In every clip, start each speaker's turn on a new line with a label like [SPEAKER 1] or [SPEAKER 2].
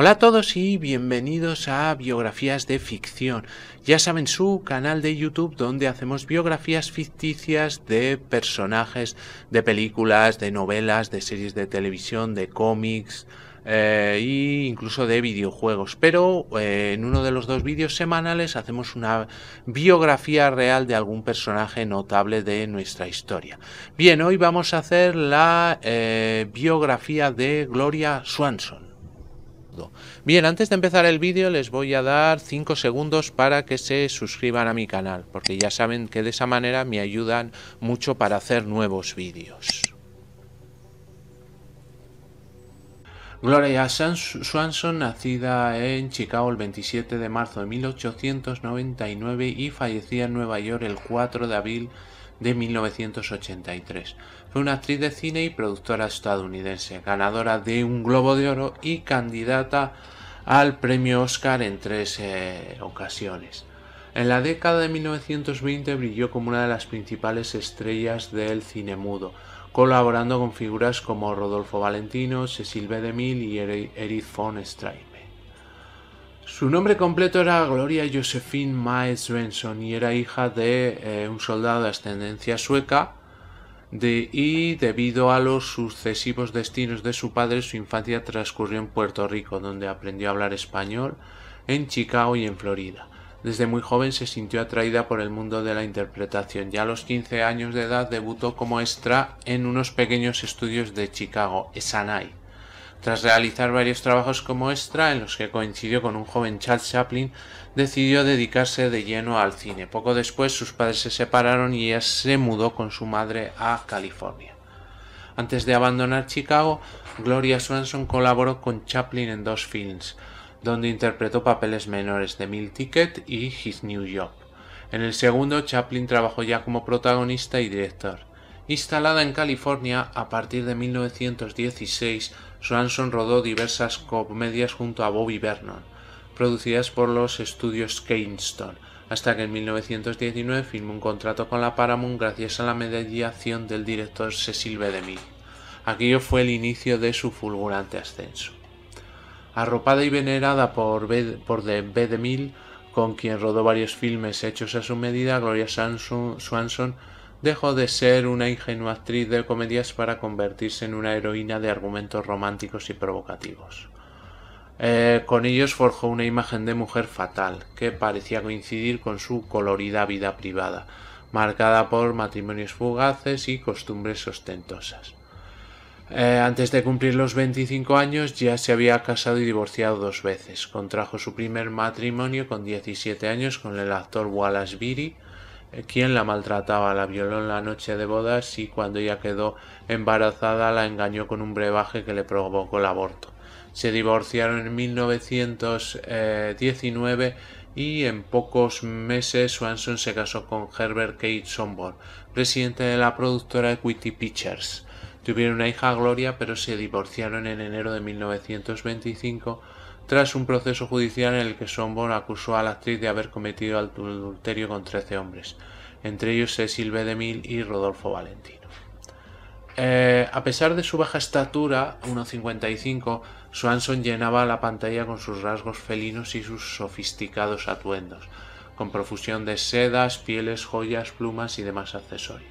[SPEAKER 1] Hola a todos y bienvenidos a Biografías de Ficción. Ya saben, su canal de YouTube donde hacemos biografías ficticias de personajes de películas, de novelas, de series de televisión, de cómics e incluso de videojuegos. Pero en uno de los dos vídeos semanales hacemos una biografía real de algún personaje notable de nuestra historia. Bien, hoy vamos a hacer la biografía de Gloria Swanson. Bien, antes de empezar el vídeo les voy a dar 5 segundos para que se suscriban a mi canal, porque ya saben que de esa manera me ayudan mucho para hacer nuevos vídeos. Gloria Swanson, nacida en Chicago el 27 de marzo de 1899 y fallecida en Nueva York el 4 de abril de 1983. Fue una actriz de cine y productora estadounidense, ganadora de un Globo de Oro y candidata al premio Oscar en 3 ocasiones. En la década de 1920 brilló como una de las principales estrellas del cine mudo, colaborando con figuras como Rodolfo Valentino, Cecil B. DeMille y Erich von Stroheim. Su nombre completo era Gloria Josephine Mae Swanson y era hija de un soldado de ascendencia sueca y debido a los sucesivos destinos de su padre, su infancia transcurrió en Puerto Rico, donde aprendió a hablar español, en Chicago y en Florida. Desde muy joven se sintió atraída por el mundo de la interpretación. Ya a los 15 años de edad debutó como extra en unos pequeños estudios de Chicago, Essanay. Tras realizar varios trabajos como extra, en los que coincidió con un joven Charles Chaplin, decidió dedicarse de lleno al cine. Poco después sus padres se separaron y ella se mudó con su madre a California. Antes de abandonar Chicago, Gloria Swanson colaboró con Chaplin en 2 films, donde interpretó papeles menores, The Meal Ticket y His New Job. En el segundo, Chaplin trabajó ya como protagonista y director. Instalada en California, a partir de 1916, Swanson rodó diversas comedias junto a Bobby Vernon, producidas por los estudios Keystone, hasta que en 1919 firmó un contrato con la Paramount gracias a la mediación del director Cecil B. DeMille. Aquello fue el inicio de su fulgurante ascenso. Arropada y venerada por B. DeMille, con quien rodó varios filmes hechos a su medida, Gloria Swanson dejó de ser una ingenua actriz de comedias para convertirse en una heroína de argumentos románticos y provocativos. Con ellos forjó una imagen de mujer fatal, que parecía coincidir con su colorida vida privada, marcada por matrimonios fugaces y costumbres ostentosas. Antes de cumplir los 25 años ya se había casado y divorciado 2 veces. Contrajo su primer matrimonio con 17 años con el actor Wallace Beery, quien la maltrataba, la violó en la noche de bodas y cuando ella quedó embarazada la engañó con un brebaje que le provocó el aborto. Se divorciaron en 1919 y en pocos meses Swanson se casó con Herbert K. Sonborn, presidente de la productora Equity Pictures. Tuvieron una hija, Gloria, pero se divorciaron en enero de 1925 tras un proceso judicial en el que Sonborn acusó a la actriz de haber cometido adulterio con 13 hombres, entre ellos Cecil B. DeMille y Rodolfo Valentino. A pesar de su baja estatura, 1,55, Swanson llenaba la pantalla con sus rasgos felinos y sus sofisticados atuendos, con profusión de sedas, pieles, joyas, plumas y demás accesorios.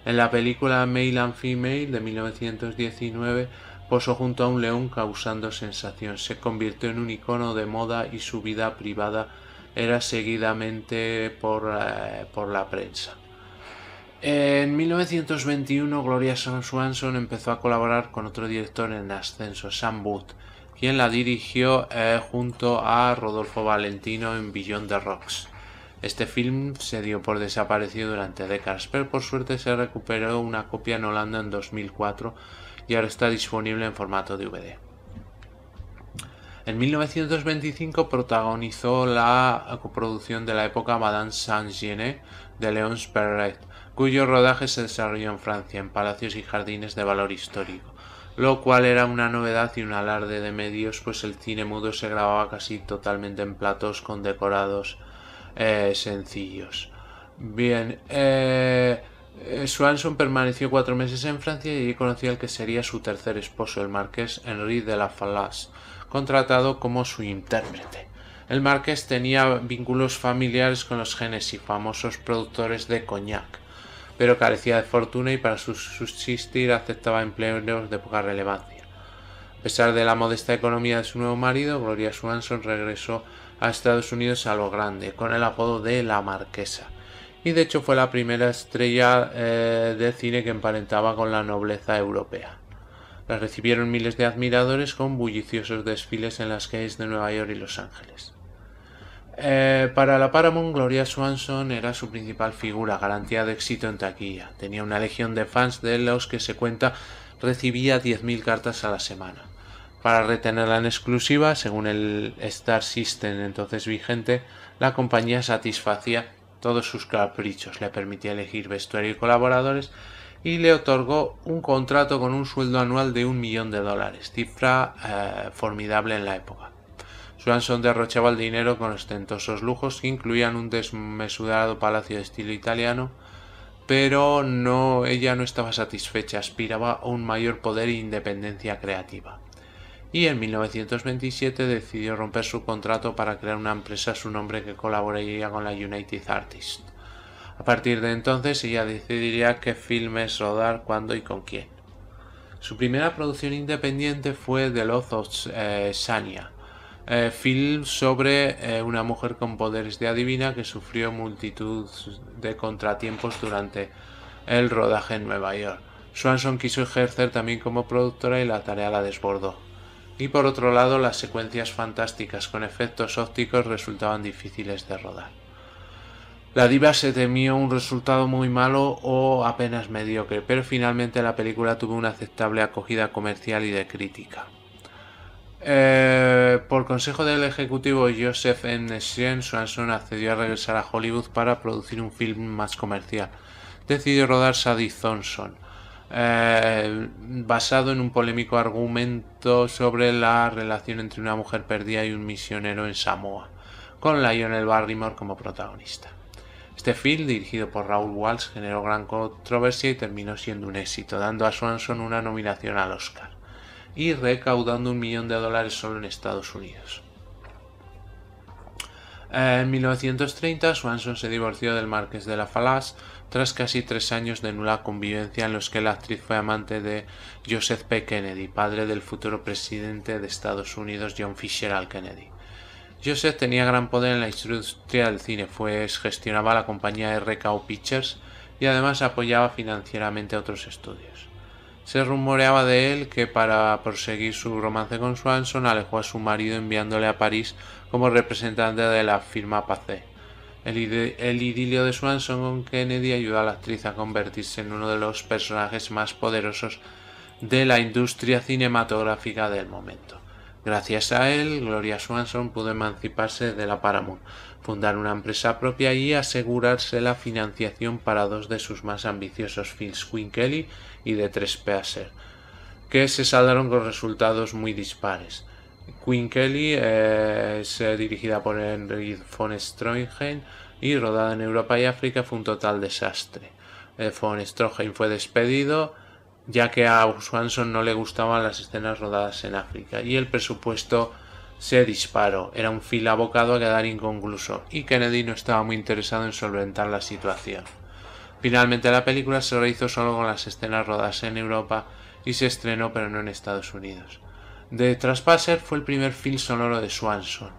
[SPEAKER 1] En la película Male and Female de 1919 posó junto a un león causando sensación. Se convirtió en un icono de moda y su vida privada era seguidamente por la prensa. En 1921 Gloria Swanson empezó a colaborar con otro director en ascenso, Sam Booth, quien la dirigió junto a Rodolfo Valentino en Beyond the Rocks. Este film se dio por desaparecido durante décadas, pero por suerte se recuperó una copia en Holanda en 2004 y ahora está disponible en formato DVD. En 1925 protagonizó la coproducción de la época Madame Saint-Genet de Léonce Perret, cuyo rodaje se desarrolló en Francia, en palacios y jardines de valor histórico, lo cual era una novedad y un alarde de medios, pues el cine mudo se grababa casi totalmente en platos con decorados sencillos. Bien, Swanson permaneció 4 meses en Francia y allí conoció al que sería su tercer esposo, el marqués Henri de la Falaise, contratado como su intérprete. El marqués tenía vínculos familiares con los Hennessy, famosos productores de coñac, pero carecía de fortuna y para subsistir aceptaba empleos de poca relevancia. A pesar de la modesta economía de su nuevo marido, Gloria Swanson regresó a Estados Unidos a lo grande, con el apodo de la Marquesa, y de hecho fue la primera estrella de cine que emparentaba con la nobleza europea. La recibieron miles de admiradores con bulliciosos desfiles en las calles de Nueva York y Los Ángeles. Para la Paramount, Gloria Swanson era su principal figura, garantía de éxito en taquilla. Tenía una legión de fans de los que se cuenta recibía 10.000 cartas a la semana. Para retenerla en exclusiva, según el Star System entonces vigente, la compañía satisfacía todos sus caprichos, le permitía elegir vestuario y colaboradores y le otorgó un contrato con un sueldo anual de $1 millón, cifra formidable en la época. Swanson derrochaba el dinero con ostentosos lujos que incluían un desmesurado palacio de estilo italiano, pero ella no estaba satisfecha, aspiraba a un mayor poder e independencia creativa. Y en 1927 decidió romper su contrato para crear una empresa a su nombre que colaboraría con la United Artists. A partir de entonces ella decidiría qué filmes rodar, cuándo y con quién. Su primera producción independiente fue The Lost of Sanya, film sobre una mujer con poderes de adivina que sufrió multitud de contratiempos durante el rodaje en Nueva York. Swanson quiso ejercer también como productora y la tarea la desbordó. Y por otro lado, las secuencias fantásticas con efectos ópticos resultaban difíciles de rodar. La diva se temió un resultado muy malo o apenas mediocre, pero finalmente la película tuvo una aceptable acogida comercial y de crítica. Por consejo del ejecutivo Joseph N. Schenck, Swanson accedió a regresar a Hollywood para producir un film más comercial. Decidió rodar Sadie Thompson, basado en un polémico argumento sobre la relación entre una mujer perdida y un misionero en Samoa, con Lionel Barrymore como protagonista. Este film, dirigido por Raoul Walsh, generó gran controversia y terminó siendo un éxito, dando a Swanson una nominación al Oscar y recaudando $1 millón solo en Estados Unidos. En 1930, Swanson se divorció del marqués de la Falaise tras casi 3 años de nula convivencia en los que la actriz fue amante de Joseph P. Kennedy, padre del futuro presidente de Estados Unidos John Fitzgerald Kennedy. Joseph tenía gran poder en la industria del cine, pues gestionaba la compañía RKO Pictures y además apoyaba financieramente a otros estudios. Se rumoreaba de él que para proseguir su romance con Swanson alejó a su marido enviándole a París como representante de la firma Pathé. El idilio de Swanson con Kennedy ayudó a la actriz a convertirse en uno de los personajes más poderosos de la industria cinematográfica del momento. Gracias a él, Gloria Swanson pudo emanciparse de la Paramount, fundar una empresa propia y asegurarse la financiación para 2 de sus más ambiciosos films, Queen Kelly y The Trespasser, que se saldaron con resultados muy dispares. Queen Kelly es dirigida por Henry von Stroheim y rodada en Europa y África fue un total desastre. Von Stroheim fue despedido ya que a Swanson no le gustaban las escenas rodadas en África y el presupuesto se disparó. Era un film abocado a quedar inconcluso y Kennedy no estaba muy interesado en solventar la situación. Finalmente la película se realizó solo con las escenas rodadas en Europa y se estrenó pero no en Estados Unidos. The Trespasser fue el primer film sonoro de Swanson,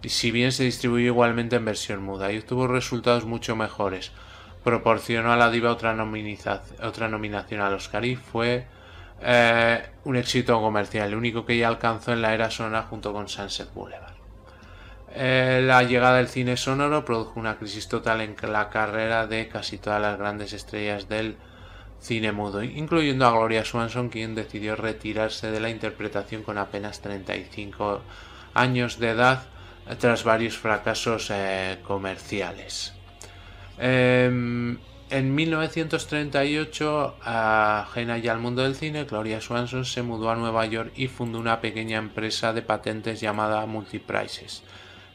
[SPEAKER 1] y si bien se distribuyó igualmente en versión muda y obtuvo resultados mucho mejores, proporcionó a la diva otra nominación al Oscar y fue un éxito comercial, el único que ella alcanzó en la era sonora junto con Sunset Boulevard. La llegada del cine sonoro produjo una crisis total en la carrera de casi todas las grandes estrellas del cine mudo, incluyendo a Gloria Swanson, quien decidió retirarse de la interpretación con apenas 35 años de edad tras varios fracasos comerciales. En 1938, ajena ya al mundo del cine, Gloria Swanson se mudó a Nueva York y fundó una pequeña empresa de patentes llamada Multiprices,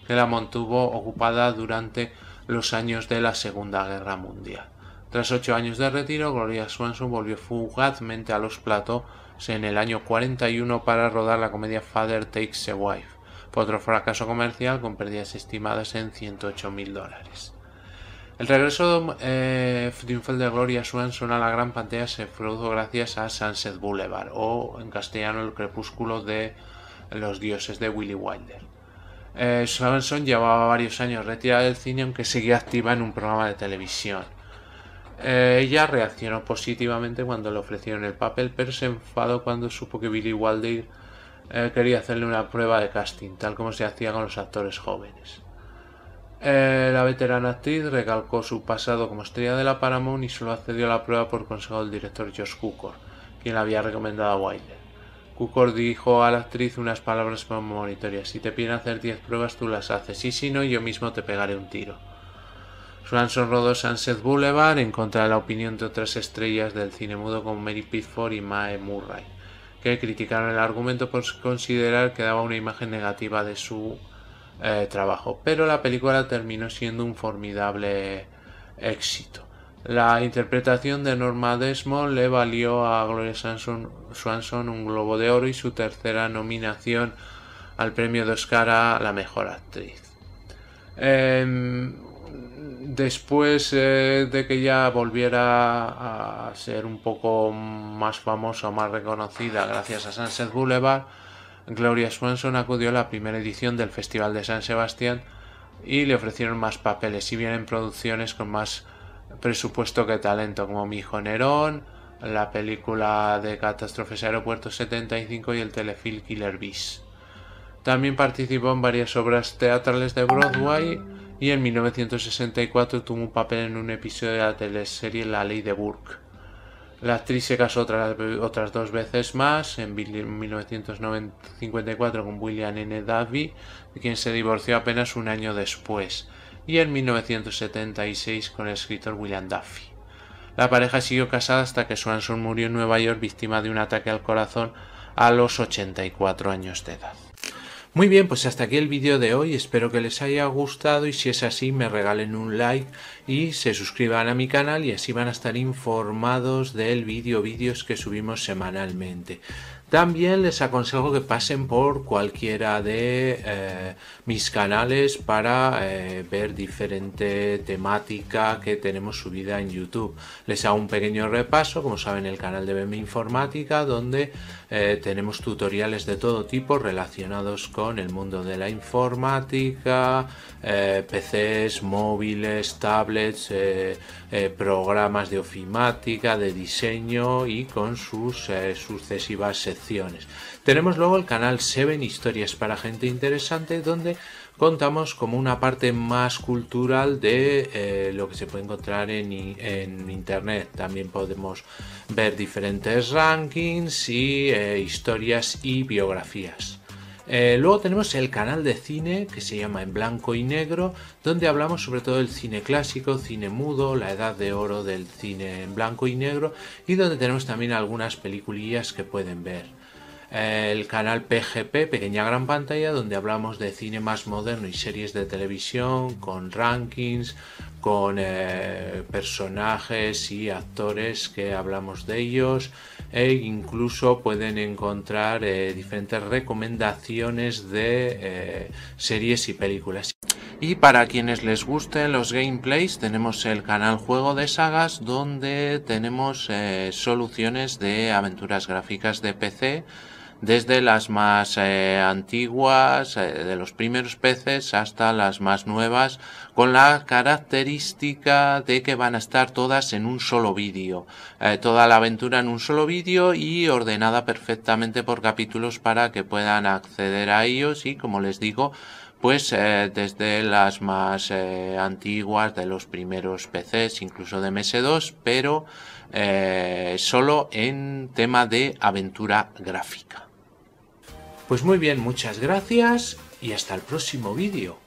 [SPEAKER 1] que la mantuvo ocupada durante los años de la Segunda Guerra Mundial. Tras 8 años de retiro, Gloria Swanson volvió fugazmente a los platós en el año 41 para rodar la comedia Father Takes a Wife, por otro fracaso comercial con pérdidas estimadas en $108.000. El regreso triunfal de Gloria Swanson a la gran pantalla se produjo gracias a Sunset Boulevard, o en castellano El crepúsculo de los dioses, de Billy Wilder. Swanson llevaba varios años retirada del cine, aunque seguía activa en un programa de televisión. Ella reaccionó positivamente cuando le ofrecieron el papel, pero se enfadó cuando supo que Billy Wilder quería hacerle una prueba de casting, tal como se hacía con los actores jóvenes. La veterana actriz recalcó su pasado como estrella de la Paramount y solo accedió a la prueba por consejo del director Josh Cukor, quien la había recomendado a Wilder. Cukor dijo a la actriz unas palabras premonitorias: si te piden hacer 10 pruebas tú las haces, y si no, yo mismo te pegaré un tiro. Swanson rodó Sunset Boulevard en contra de la opinión de otras estrellas del cine mudo como Mary Pickford y Mae Murray, que criticaron el argumento por considerar que daba una imagen negativa de su trabajo, pero la película terminó siendo un formidable éxito. La interpretación de Norma Desmond le valió a Gloria Swanson un Globo de Oro y su tercera nominación al premio de Oscar a la mejor actriz. Después de que ya volviera a ser un poco más famosa o más reconocida gracias a Sunset Boulevard, Gloria Swanson acudió a la primera edición del Festival de San Sebastián y le ofrecieron más papeles, si bien en producciones con más presupuesto que talento, como Mi hijo Nerón, la película de Catástrofes Aeropuerto 75 y el telefilm Killer Bees. También participó en varias obras teatrales de Broadway y en 1964 tuvo un papel en un episodio de la teleserie La Ley de Burke. La actriz se casó otras 2 veces más, en 1954 con William N. Davey, de quien se divorció apenas un año después, y en 1976 con el escritor William Duffy. La pareja siguió casada hasta que Swanson murió en Nueva York víctima de un ataque al corazón a los 84 años de edad. Muy bien, pues hasta aquí el vídeo de hoy, espero que les haya gustado y si es así me regalen un like y se suscriban a mi canal y así van a estar informados del vídeos que subimos semanalmente. También les aconsejo que pasen por cualquiera de mis canales para ver diferente temática que tenemos subida en YouTube. Les hago un pequeño repaso, como saben, el canal de BM Informática, donde tenemos tutoriales de todo tipo relacionados con el mundo de la informática, PCs, móviles, tablets, programas de ofimática, de diseño y con sus sucesivas secciones. Tenemos luego el canal 7 Historias para Gente Interesante, donde contamos como una parte más cultural de lo que se puede encontrar en internet. También podemos ver diferentes rankings y historias y biografías. Luego tenemos el canal de cine que se llama En Blanco y Negro, donde hablamos sobre todo del cine clásico, cine mudo, la edad de oro del cine en blanco y negro, y donde tenemos también algunas peliculillas que pueden ver. El canal PGP, Pequeña Gran Pantalla, donde hablamos de cine más moderno y series de televisión con rankings, con personajes y actores que hablamos de ellos, e incluso pueden encontrar diferentes recomendaciones de series y películas. Y para quienes les gusten los gameplays, tenemos el canal Juego de Sagas, donde tenemos soluciones de aventuras gráficas de PC, desde las más antiguas, de los primeros PCs, hasta las más nuevas, con la característica de que van a estar todas en un solo vídeo, toda la aventura en un solo vídeo y ordenada perfectamente por capítulos para que puedan acceder a ellos y, como les digo, pues desde las más antiguas, de los primeros PCs, incluso de MS2, pero solo en tema de aventura gráfica. Pues muy bien, muchas gracias y hasta el próximo vídeo.